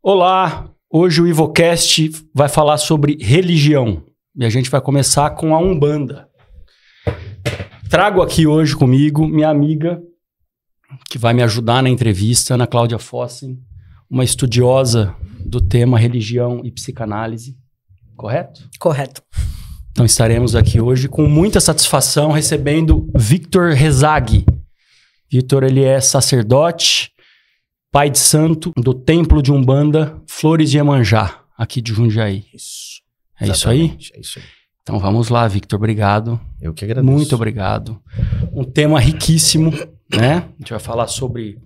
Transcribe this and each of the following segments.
Olá, hoje o Ivocast vai falar sobre religião e a gente vai começar com a Umbanda. Trago aqui hoje comigo minha amiga, que vai me ajudar na entrevista, Ana Cláudia Fossen, uma estudiosa do tema religião e psicanálise, correto? Correto. Então estaremos aqui hoje com muita satisfação recebendo Victor Rezaghi. Victor, ele é sacerdote, pai de santo do Templo de Umbanda Flores de Iemanjá, aqui de Jundiaí. Isso. É isso aí? É isso aí. Então vamos lá, Victor, obrigado. Eu que agradeço. Muito obrigado. Um tema riquíssimo, né? A gente vai falar sobre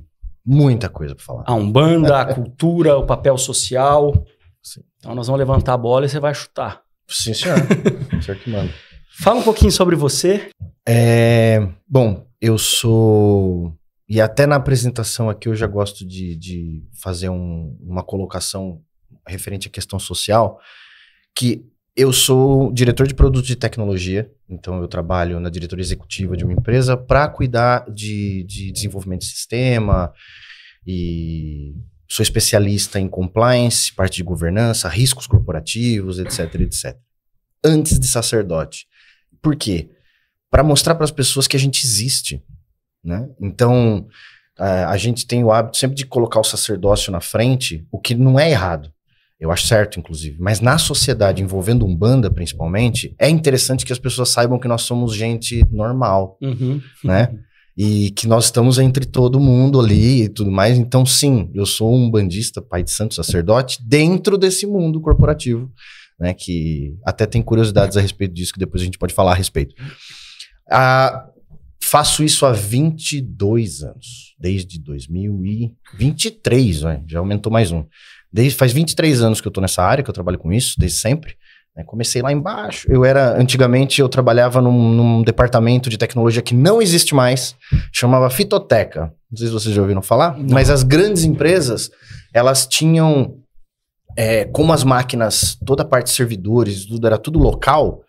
Muita coisa para falar. a Umbanda, a cultura, o papel social. Sim. Então nós vamos levantar a bola e você vai chutar. Sim, senhor. O senhor que manda. Fala um pouquinho sobre você. Bom, eu sou... E até na apresentação aqui eu já gosto de fazer uma colocação referente à questão social, que eu sou diretor de produtos de tecnologia, então eu trabalho na diretoria executiva de uma empresa para cuidar de desenvolvimento de sistema e sou especialista em compliance, parte de governança, riscos corporativos, etc, etc. Antes de sacerdote. Por quê? Para mostrar para as pessoas que a gente existe, né? Então, a gente tem o hábito sempre de colocar o sacerdócio na frente, o que não é errado. Eu acho certo, inclusive. Mas na sociedade, envolvendo Umbanda, principalmente, é interessante que as pessoas saibam que nós somos gente normal, né? E que nós estamos entre todo mundo ali e tudo mais. Então, sim, eu sou um umbandista, pai de santo, sacerdote, dentro desse mundo corporativo, né? Que até tem curiosidades a respeito disso, que depois a gente pode falar a respeito. Faço isso há 22 anos, desde 2023, já aumentou mais um. Faz 23 anos que eu tô nessa área, que eu trabalho com isso, desde sempre. Né? Comecei lá embaixo. Antigamente eu trabalhava num departamento de tecnologia que não existe mais, chamava Fitoteca. Não sei se vocês já ouviram falar, não. Mas as grandes empresas, elas tinham, como as máquinas, toda a parte de servidores, tudo era tudo local.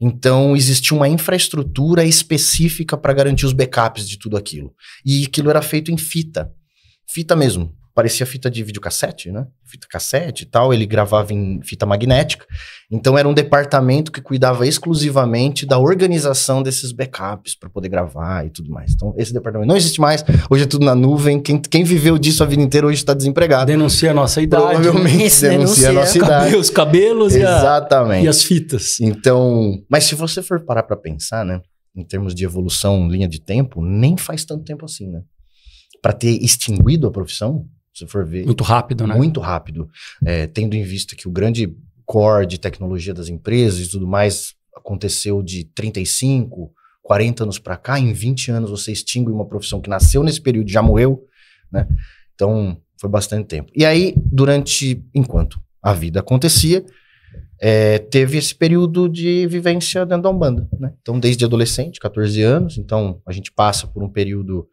Então, existia uma infraestrutura específica para garantir os backups de tudo aquilo. E aquilo era feito em fita. Fita mesmo. Parecia fita de videocassete, né? Fita cassete e tal. Ele gravava em fita magnética. Então, era um departamento que cuidava exclusivamente da organização desses backups para poder gravar e tudo mais. Então, esse departamento não existe mais. Hoje é tudo na nuvem. Quem viveu disso a vida inteira hoje está desempregado. Denuncia a nossa idade. Provavelmente denuncia a nossa idade. Os cabelos Exatamente. E as fitas. Então, mas se você for parar para pensar, né? Em termos de evolução, linha de tempo, nem faz tanto tempo assim, né? Para ter extinguido a profissão, se for ver... Muito rápido, né? Muito rápido. Tendo em vista que o grande core de tecnologia das empresas e tudo mais aconteceu de 35, 40 anos para cá, em 20 anos você extingue uma profissão que nasceu nesse período e já morreu, né? Então, foi bastante tempo. E aí, enquanto a vida acontecia, teve esse período de vivência dentro da Umbanda, né? Então, desde adolescente, 14 anos, então a gente passa por um período...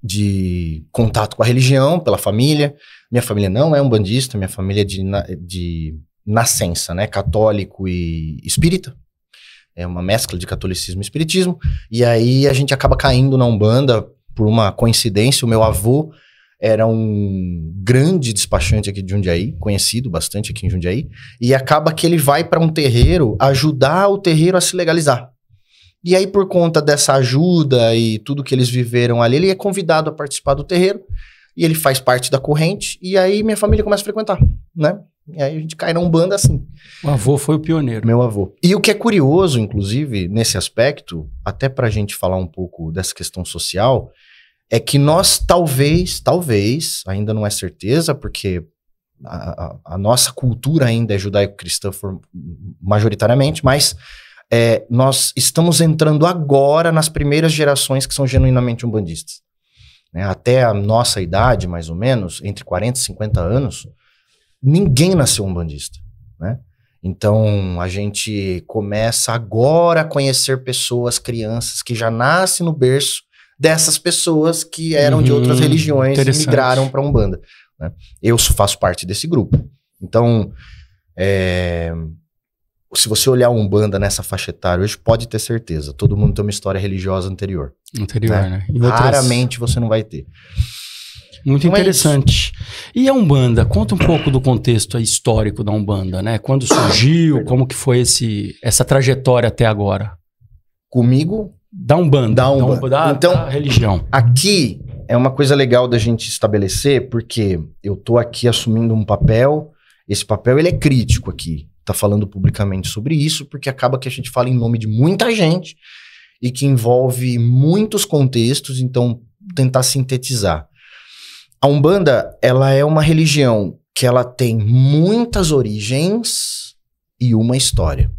de contato com a religião, pela família. Minha família não é umbandista, minha família é de nascença, né? Católico e espírita. É uma mescla de catolicismo e espiritismo. E aí a gente acaba caindo na Umbanda por uma coincidência. O meu avô era um grande despachante aqui de Jundiaí, conhecido bastante aqui em Jundiaí. E acaba que ele vai para um terreiro ajudar o terreiro a se legalizar. E aí, por conta dessa ajuda e tudo que eles viveram ali, ele é convidado a participar do terreiro, e ele faz parte da corrente, e aí minha família começa a frequentar, né? E aí a gente cai na Umbanda assim. O avô foi o pioneiro. Meu avô. E o que é curioso, inclusive, nesse aspecto, até pra gente falar um pouco dessa questão social, é que nós talvez, ainda não é certeza, porque a nossa cultura ainda é judaico-cristã majoritariamente, mas... nós estamos entrando agora nas primeiras gerações que são genuinamente umbandistas. Né? Até a nossa idade, mais ou menos, entre 40 e 50 anos, ninguém nasceu umbandista. Né? Então, a gente começa agora a conhecer pessoas, crianças, que já nascem no berço dessas pessoas que eram de outras religiões e migraram para a Umbanda. Né? Eu faço parte desse grupo. Então, se você olhar a Umbanda nessa faixa etária hoje, pode ter certeza, todo mundo tem uma história religiosa anterior. Né? Raramente você não vai ter. Muito interessante. E a Umbanda? Conta um pouco do contexto histórico da Umbanda, né? Quando surgiu, como que foi essa trajetória até agora? Comigo? Da Umbanda. Então, da religião. Aqui é uma coisa legal da gente estabelecer, porque eu tô aqui assumindo um papel, esse papel ele é crítico aqui, tá falando publicamente sobre isso, porque acaba que a gente fala em nome de muita gente e que envolve muitos contextos, então tentar sintetizar. A Umbanda, ela é uma religião que ela tem muitas origens e uma história.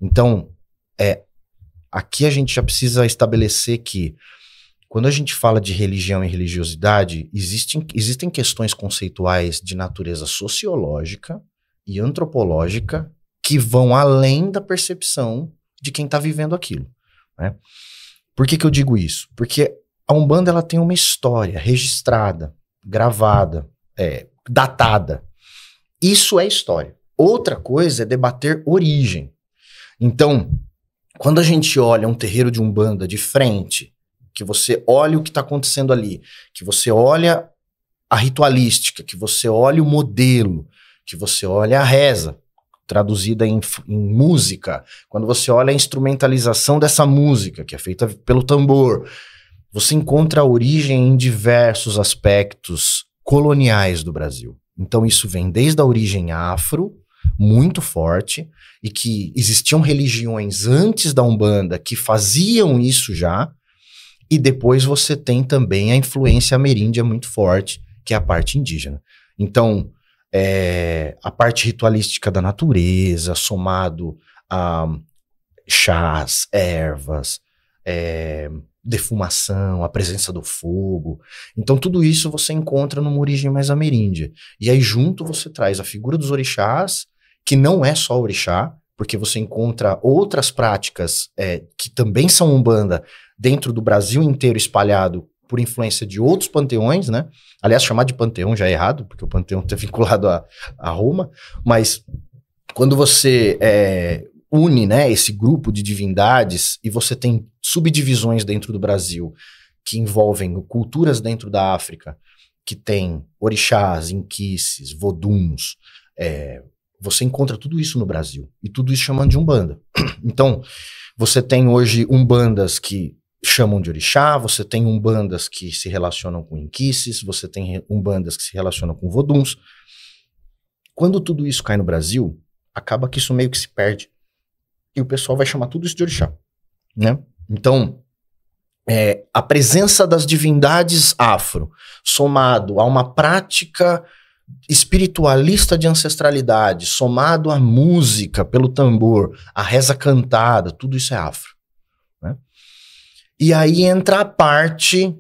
Então, aqui a gente já precisa estabelecer que quando a gente fala de religião e religiosidade, existem questões conceituais de natureza sociológica e antropológica que vão além da percepção de quem está vivendo aquilo, né? Por que eu digo isso? Porque a Umbanda ela tem uma história registrada, gravada, datada. Isso é história. Outra coisa é debater origem. Então, quando a gente olha um terreiro de Umbanda de frente, que você olha o que está acontecendo ali, que você olha a ritualística, que você olha o modelo, que você olha a reza, traduzida em música, quando você olha a instrumentalização dessa música, que é feita pelo tambor, você encontra a origem em diversos aspectos coloniais do Brasil. Então isso vem desde a origem afro, muito forte, e que existiam religiões antes da Umbanda que faziam isso já, e depois você tem também a influência ameríndia muito forte, que é a parte indígena. Então, a parte ritualística da natureza, somado a chás, ervas, defumação, a presença do fogo. Então, tudo isso você encontra numa origem mais ameríndia. E aí, junto, você traz a figura dos orixás, que não é só orixá, porque você encontra outras práticas que também são Umbanda dentro do Brasil inteiro espalhado por influência de outros panteões, né? Aliás, chamar de panteão já é errado, porque o panteão está vinculado a Roma, mas quando você une, né, esse grupo de divindades e você tem subdivisões dentro do Brasil que envolvem culturas dentro da África, que tem orixás, inquices, voduns, você encontra tudo isso no Brasil, e tudo isso chamando de Umbanda. Então, você tem hoje Umbandas que chamam de orixá, você tem Umbandas que se relacionam com inquices, você tem Umbandas que se relacionam com voduns. Quando tudo isso cai no Brasil, acaba que isso meio que se perde, e o pessoal vai chamar tudo isso de orixá, né? Então, a presença das divindades afro, somado a uma prática espiritualista de ancestralidade, somado à música pelo tambor, a reza cantada, tudo isso é afro, né? E aí entra a parte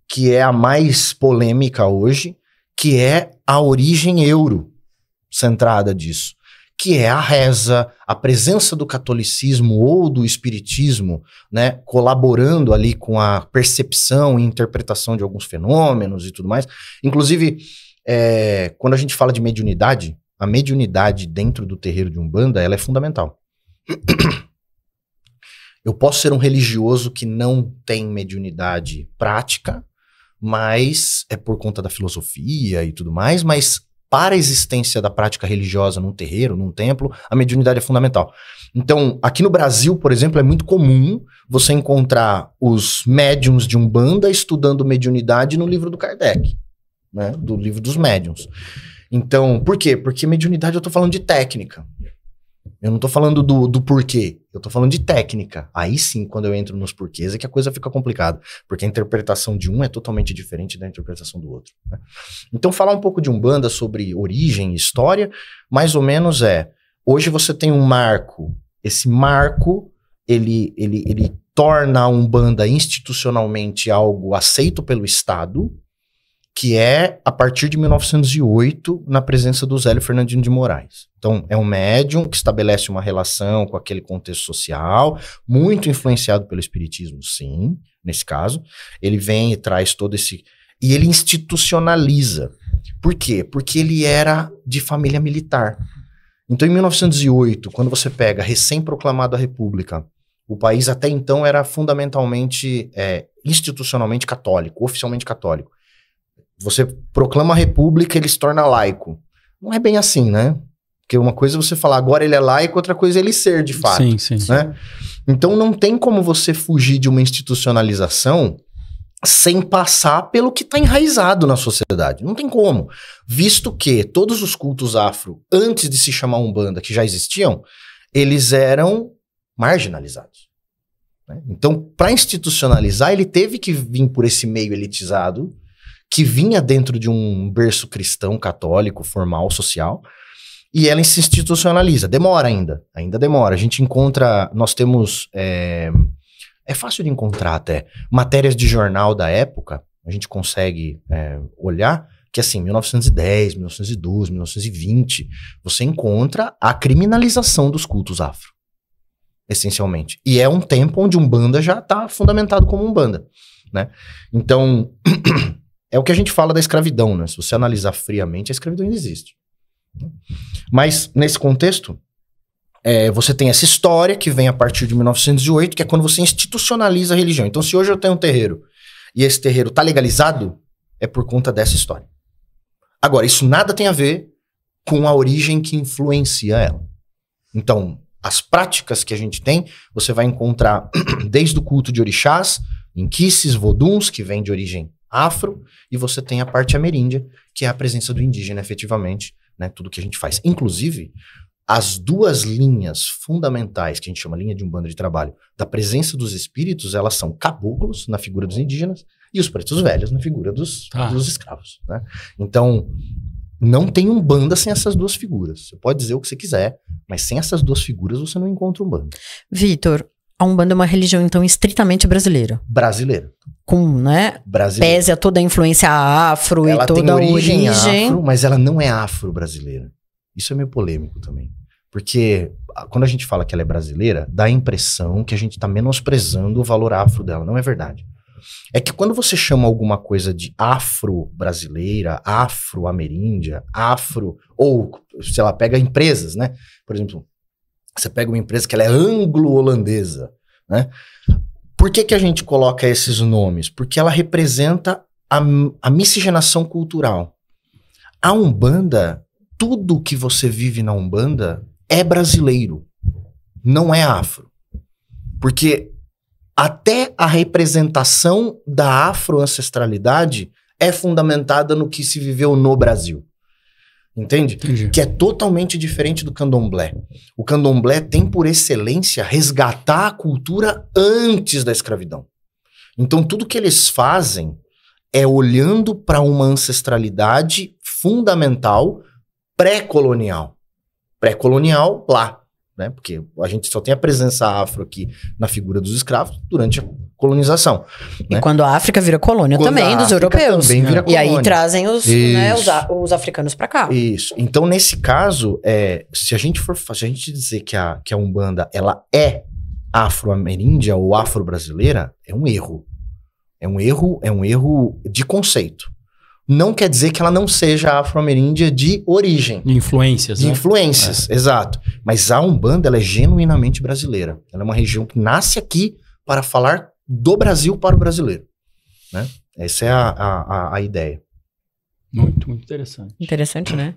que é a mais polêmica hoje, que é a origem eurocentrada disso, que é a reza, a presença do catolicismo ou do espiritismo, né, colaborando ali com a percepção e interpretação de alguns fenômenos e tudo mais. Inclusive, quando a gente fala de mediunidade, a mediunidade dentro do terreiro de Umbanda, ela é fundamental. Eu posso ser um religioso que não tem mediunidade prática, mas é por conta da filosofia e tudo mais, mas para a existência da prática religiosa num terreiro, num templo, a mediunidade é fundamental. Então, aqui no Brasil, por exemplo, é muito comum você encontrar os médiuns de Umbanda estudando mediunidade no livro do Kardec, né, do livro dos médiuns. Então, por quê? Porque mediunidade eu tô falando de técnica. Eu não tô falando do porquê, eu tô falando de técnica. Aí sim, quando eu entro nos porquês, é que a coisa fica complicada, porque a interpretação de um é totalmente diferente da interpretação do outro, né? Então, falar um pouco de Umbanda sobre origem e história, mais ou menos hoje você tem um marco, esse marco, ele torna a Umbanda institucionalmente algo aceito pelo Estado, que é a partir de 1908, na presença do Zélio Fernandino de Moraes. Então, é um médium que estabelece uma relação com aquele contexto social, muito influenciado pelo espiritismo, sim, nesse caso. Ele vem e traz todo esse... E ele institucionaliza. Por quê? Porque ele era de família militar. Então, em 1908, quando você pega recém-proclamada a República, o país até então era fundamentalmente, institucionalmente católico, oficialmente católico. você proclama a república, ele se torna laico. Não é bem assim, né? Porque uma coisa é você falar agora ele é laico, outra coisa é ele ser de fato. Sim, sim. Né? Então não tem como você fugir de uma institucionalização sem passar pelo que está enraizado na sociedade. Não tem como. Visto que todos os cultos afro, antes de se chamar Umbanda, que já existiam, eles eram marginalizados. Né? Então, para institucionalizar, ele teve que vir por esse meio elitizado, que vinha dentro de um berço cristão, católico, formal, social, e ela se institucionaliza. Demora ainda demora. A gente encontra, nós temos, é fácil de encontrar até, matérias de jornal da época, a gente consegue olhar, que assim, 1910, 1912, 1920, você encontra a criminalização dos cultos afro, essencialmente. E é um tempo onde Umbanda já está fundamentado como Umbanda, né? Então, é o que a gente fala da escravidão, né? Se você analisar friamente, a escravidão ainda existe. Mas, nesse contexto, você tem essa história que vem a partir de 1908, que é quando você institucionaliza a religião. Então, se hoje eu tenho um terreiro e esse terreiro está legalizado, é por conta dessa história. Agora, isso nada tem a ver com a origem que influencia ela. Então, as práticas que a gente tem, você vai encontrar desde o culto de orixás, inquices, voduns, que vem de origem afro, e você tem a parte ameríndia, que é a presença do indígena, efetivamente, né, tudo que a gente faz. Inclusive, as duas linhas fundamentais, que a gente chama linha de Umbanda de trabalho, da presença dos espíritos, elas são caboclos, na figura dos indígenas, e os pretos velhos, na figura dos escravos. Né? Então, não tem Umbanda sem essas duas figuras. Você pode dizer o que você quiser, mas sem essas duas figuras você não encontra Umbanda. Vitor, a Umbanda é uma religião, então, estritamente brasileira. Brasileira. Com, né? Brasileira. Pese a toda a influência afro ela e toda tem a origem. Afro, mas ela não é afro-brasileira. Isso é meio polêmico também. Porque quando a gente fala que ela é brasileira, dá a impressão que a gente está menosprezando o valor afro dela. Não é verdade. É que quando você chama alguma coisa de afro-brasileira, afro-ameríndia, afro... Ou, sei lá, pega empresas, né? Por exemplo, você pega uma empresa que ela é anglo-holandesa, né? Por que a gente coloca esses nomes? Porque ela representa a miscigenação cultural. A Umbanda, tudo que você vive na Umbanda é brasileiro, não é afro. Porque até a representação da afro-ancestralidade é fundamentada no que se viveu no Brasil. Entende? Entendi. Que é totalmente diferente do candomblé. O candomblé tem por excelência resgatar a cultura antes da escravidão. Então tudo que eles fazem é olhando para uma ancestralidade fundamental pré-colonial. Pré-colonial lá, né? Porque a gente só tem a presença afro aqui na figura dos escravos durante a colonização. E né? quando a África vira colônia Quando também a dos África europeus. também vira E aí colônia. trazem os africanos para cá. Isso. Então, nesse caso, se a gente dizer que a Umbanda ela é afro-ameríndia ou afro-brasileira, é um erro. É um erro de conceito. Não quer dizer que ela não seja afro-ameríndia de origem. De influências, De né? influências, exato. Mas a Umbanda, ela é genuinamente brasileira. Ela é uma região que nasce aqui para falar do Brasil para o brasileiro. Né? Essa é a ideia. Muito, muito interessante. Interessante, né?